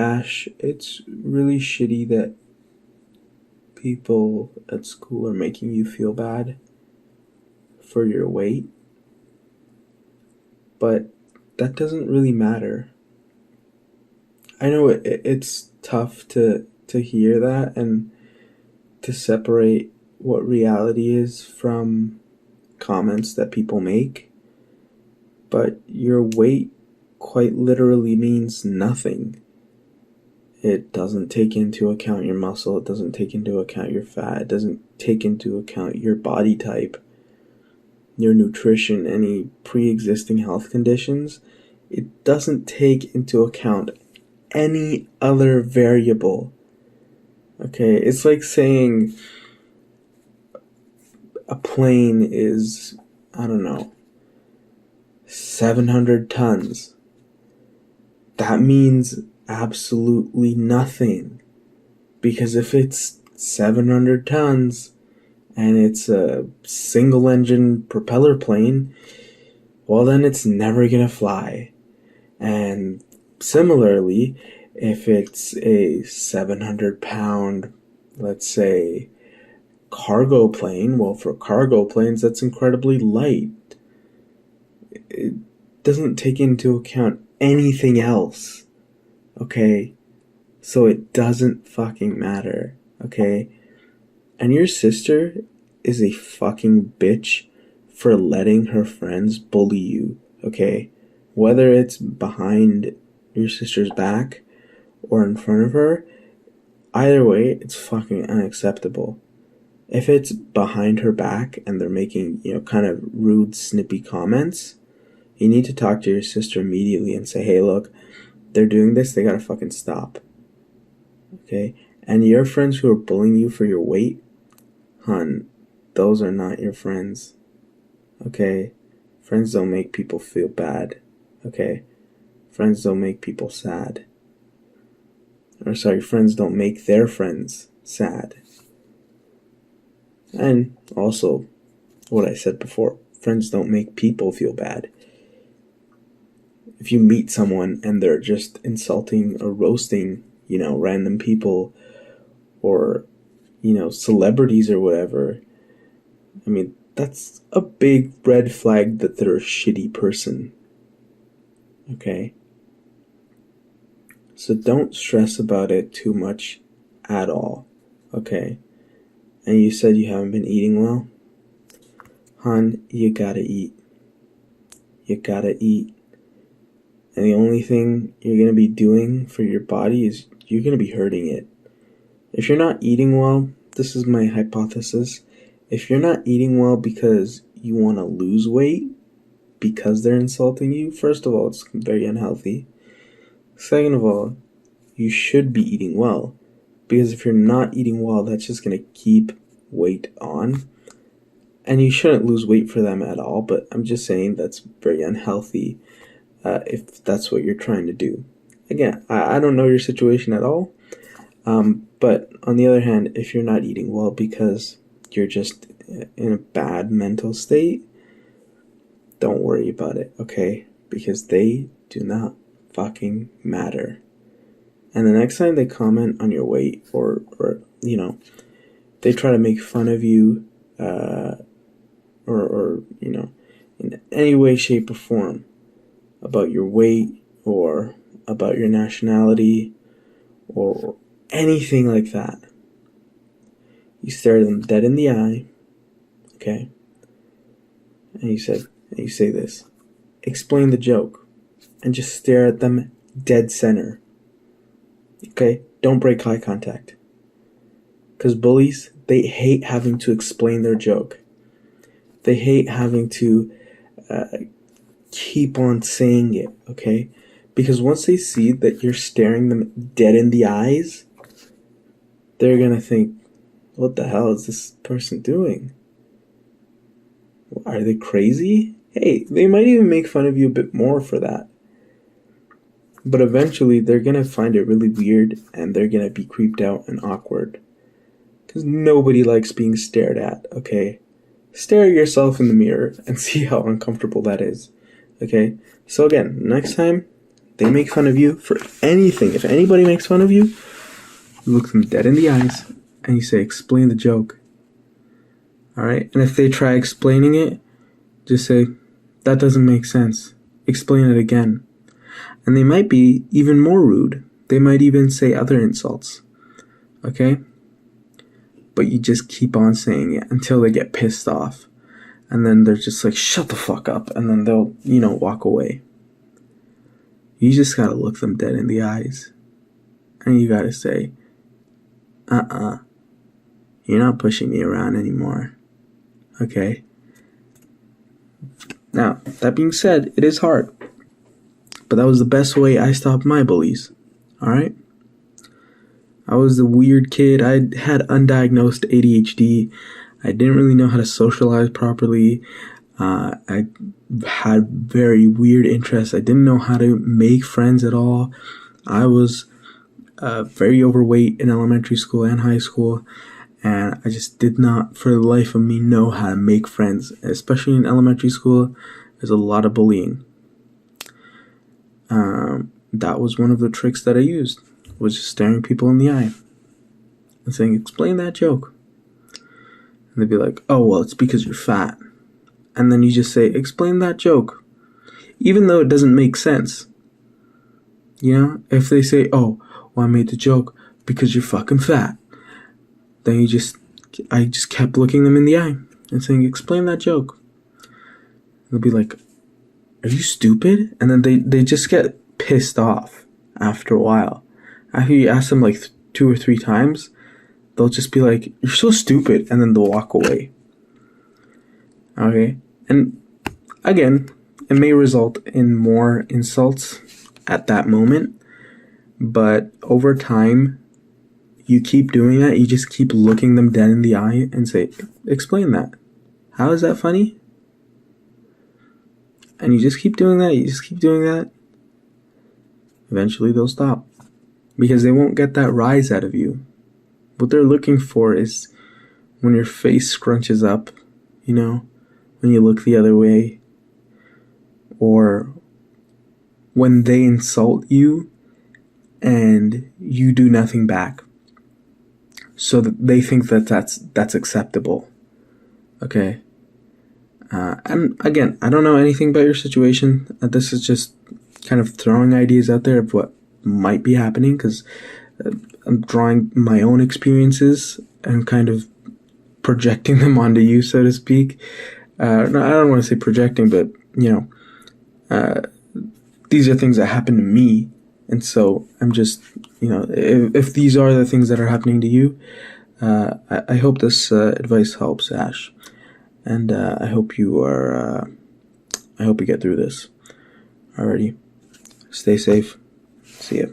Ash, it's really shitty that people at school are making you feel bad for your weight, but that doesn't really matter. I know it's tough to hear that and to separate what reality is from comments that people make, but your weight quite literally means nothing. It doesn't take into account your muscle, it doesn't take into account your fat, it doesn't take into account your body type, your nutrition, any pre-existing health conditions. It doesn't take into account any other variable. Okay, it's like saying a plane is, I don't know, 700 tons. That means absolutely nothing. Because if it's 700 tons and it's a single engine propeller plane, well, then it's never gonna fly. And similarly, if it's a 700-pound, let's say, cargo plane, well, for cargo planes, that's incredibly light. It doesn't take into account anything else, okay? So it doesn't fucking matter, okay? And your sister is a fucking bitch for letting her friends bully you, okay? Whether it's behind your sister's back or in front of her, either way, it's fucking unacceptable. If it's behind her back and they're making, kind of rude, snippy comments, you need to talk to your sister immediately and say, hey, look, they're doing this, they gotta fucking stop. Okay? And your friends who are bullying you for your weight, hun, those are not your friends. Okay? Friends don't make people feel bad. Okay? Friends don't make people sad. Or sorry, friends don't make their friends sad. And also, what I said before, friends don't make people feel bad. If you meet someone and they're just insulting or roasting, random people or, celebrities or whatever, I mean, that's a big red flag that they're a shitty person. Okay? So don't stress about it too much at all. Okay? And you said you haven't been eating well? Hon, you gotta eat. You gotta eat. And the only thing you're going to be doing for your body is you're going to be hurting it. If you're not eating well, this is my hypothesis. If you're not eating well because you want to lose weight, because they're insulting you, first of all, it's very unhealthy. Second of all, you should be eating well. Because if you're not eating well, that's just going to keep weight on. And you shouldn't lose weight for them at all, but I'm just saying that's very unhealthy. If that's what you're trying to do. Again, I don't know your situation at all, but on the other hand, if you're not eating well because you're just in a bad mental state, don't worry about it, okay? Because they do not fucking matter. And the next time they comment on your weight or they try to make fun of you, or in any way, shape, or form, about your weight or about your nationality or anything like that, you stare them dead in the eye, okay? And you say this. Explain the joke and just stare at them dead center. Okay? Don't break eye contact. Because bullies, they hate having to explain their joke. They hate having to keep on saying it, okay? Because once they see that you're staring them dead in the eyes, they're gonna think, what the hell is this person doing? Are they crazy? Hey, they might even make fun of you a bit more for that. But eventually, they're gonna find it really weird and they're gonna be creeped out and awkward. Because nobody likes being stared at, okay? Stare at yourself in the mirror and see how uncomfortable that is. Okay, so again, next time they make fun of you for anything, if anybody makes fun of you, you look them dead in the eyes and you say, explain the joke. Alright? And if they try explaining it, just say, that doesn't make sense. Explain it again. And they might be even more rude. They might even say other insults. Okay? But you just keep on saying it until they get pissed off. And then they're just like, shut the fuck up. And then they'll, walk away. You just gotta look them dead in the eyes. And you gotta say, you're not pushing me around anymore. Okay? Now, that being said, it is hard. But that was the best way I stopped my bullies. Alright? I was the weird kid. I had undiagnosed ADHD. I didn't really know how to socialize properly. I had very weird interests. I didn't know how to make friends at all. I was very overweight in elementary school and high school. And I just did not, for the life of me, know how to make friends. Especially in elementary school, there's a lot of bullying. That was one of the tricks that I used, was just staring people in the eye and saying, explain that joke. And they'd be like, oh, well, it's because you're fat. And then you just say, explain that joke. Even though it doesn't make sense. If they say, oh, well, I made the joke because you're fucking fat. Then I just kept looking them in the eye and saying, explain that joke. They'll be like, are you stupid? And then they just get pissed off after a while. After you ask them like 2 or 3 times, they'll just be like, you're so stupid. And then they'll walk away. Okay? And again, it may result in more insults at that moment. But over time, you keep doing that. You just keep looking them dead in the eye and say, explain that. How is that funny? And you just keep doing that. You just keep doing that. Eventually they'll stop. Because they won't get that rise out of you. What they're looking for is when your face scrunches up, when you look the other way, or when they insult you and you do nothing back. So that they think that that's acceptable. Okay? And again, I don't know anything about your situation. This is just kind of throwing ideas out there of what might be happening, because I'm drawing my own experiences and kind of projecting them onto you, so to speak. No, I don't want to say projecting, but, these are things that happen to me. And so I'm just, if these are the things that are happening to you, I hope this advice helps, Ash. And I hope you get through this. Alrighty. Stay safe. See ya.